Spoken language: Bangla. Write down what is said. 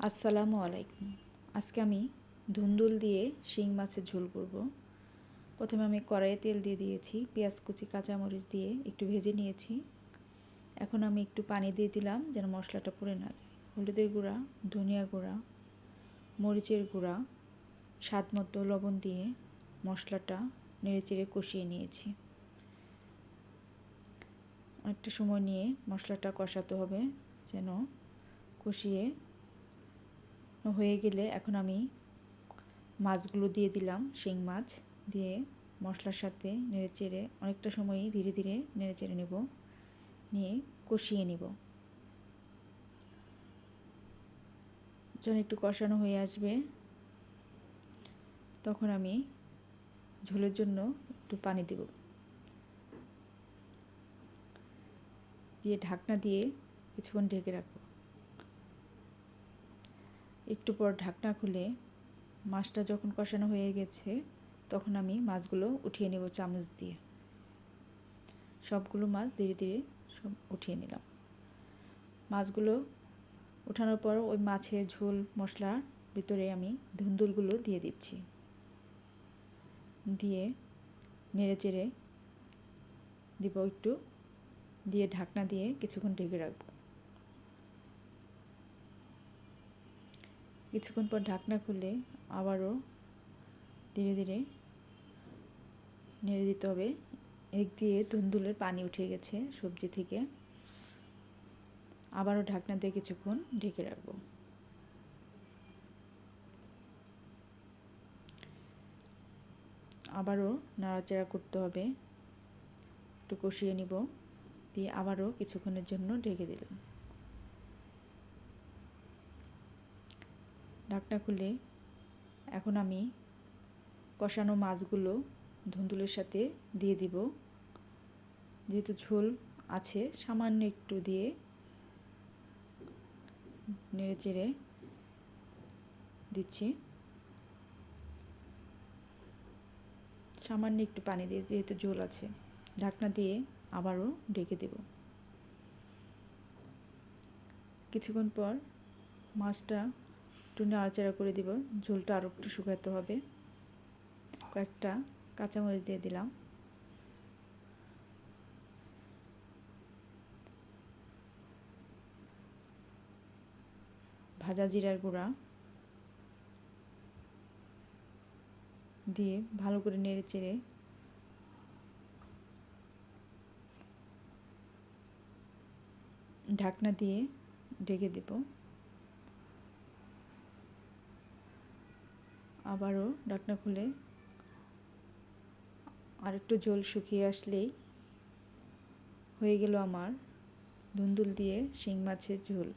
আসসালামু আলাইকুম। আজকে আমি ধুন্দুল দিয়ে শিং মাছের ঝোল করব। প্রথমে আমি কড়াইয়ে তেল দিয়ে দিয়েছি, পেঁয়াজ কুচি কাঁচামরিচ দিয়ে একটু ভেজে নিয়েছি। এখন আমি একটু পানি দিয়ে দিলাম যেন মশলাটা পুড়ে না যায়। হলুদের গুঁড়া, ধনিয়া গুঁড়া, মরিচের গুঁড়া, স্বাদ মতো লবণ দিয়ে মশলাটা নেড়েচেড়ে কষিয়ে নিয়েছি। অনেকটা সময় নিয়ে মশলাটা কষাতে হবে যেন কষিয়ে হয়ে গেলে এখন আমি মাছগুলো দিয়ে দিলাম। শিং মাছ দিয়ে মশলার সাথে নেড়েচেড়ে অনেকটা সময়ই ধীরে ধীরে নেড়েচেড়ে নেব, নিয়ে কষিয়ে নেব। যখন একটু কষানো হয়ে আসবে তখন আমি ঝোলের জন্য একটু পানি দেব, দিয়ে ঢাকনা দিয়ে কিছুক্ষণ ঢেকে রাখব। একটু পর ঢাকনা খুলে মাছটা যখন কষানো হয়ে গেছে তখন আমি মাছগুলো উঠিয়ে নেব চামচ দিয়ে। সবগুলো মাছ ধীরে ধীরে সব উঠিয়ে নিলাম। মাছগুলো ওঠানোর পর ওই মাছের ঝোল মশলার ভিতরে আমি ধুন্দুলগুলো দিয়ে দিচ্ছি, দিয়ে নেড়েচেড়ে দিব একটু, দিয়ে ঢাকনা দিয়ে কিছুক্ষণ ঢেকে রাখব। কিছুক্ষণ পর ঢাকনা খুলে আবারও ধীরে ধীরে নেড়ে দিতে হবে। এক দিয়ে ধুন্দুলের পানি উঠে গেছে সবজি থেকে। আবারও ঢাকনা দিয়ে কিছুক্ষণ ঢেকে রাখব। আবারও নাড়াচাড়া করতে হবে, একটু কষিয়ে নিব, দিয়ে আবারও কিছুক্ষণের জন্য ঢেকে দিলাম। ঢাকনা খুলে এখন আমি কষানো মাছগুলো ধুন্দুলের সাথে দিয়ে দিব। যেহেতু ঝোল আছে সামান্য একটু দিয়ে নেড়েচেড়ে দিচ্ছি। সামান্য একটু পানি দিয়ে, যেহেতু ঝোল আছে, ঢাকনা দিয়ে আবারও ঢেকে দেব। কিছুক্ষণ পর মাছটা একটু নাড়াচাড়া করে দিব, ঝোলটা আরও একটু শুকাতে হবে। কয়েকটা কাঁচামরিচ দিয়ে দিলাম, ভাজা জিরার গুঁড়া দিয়ে ভালো করে নেড়েচেড়ে ঢাকনা দিয়ে ঢেকে দেব। আবারও ঢাকনা খুলে আর একটু ঝোল শুকিয়ে আসলেই হয়ে গেল আমার ধুন্দুল দিয়ে শিং মাছের ঝোল।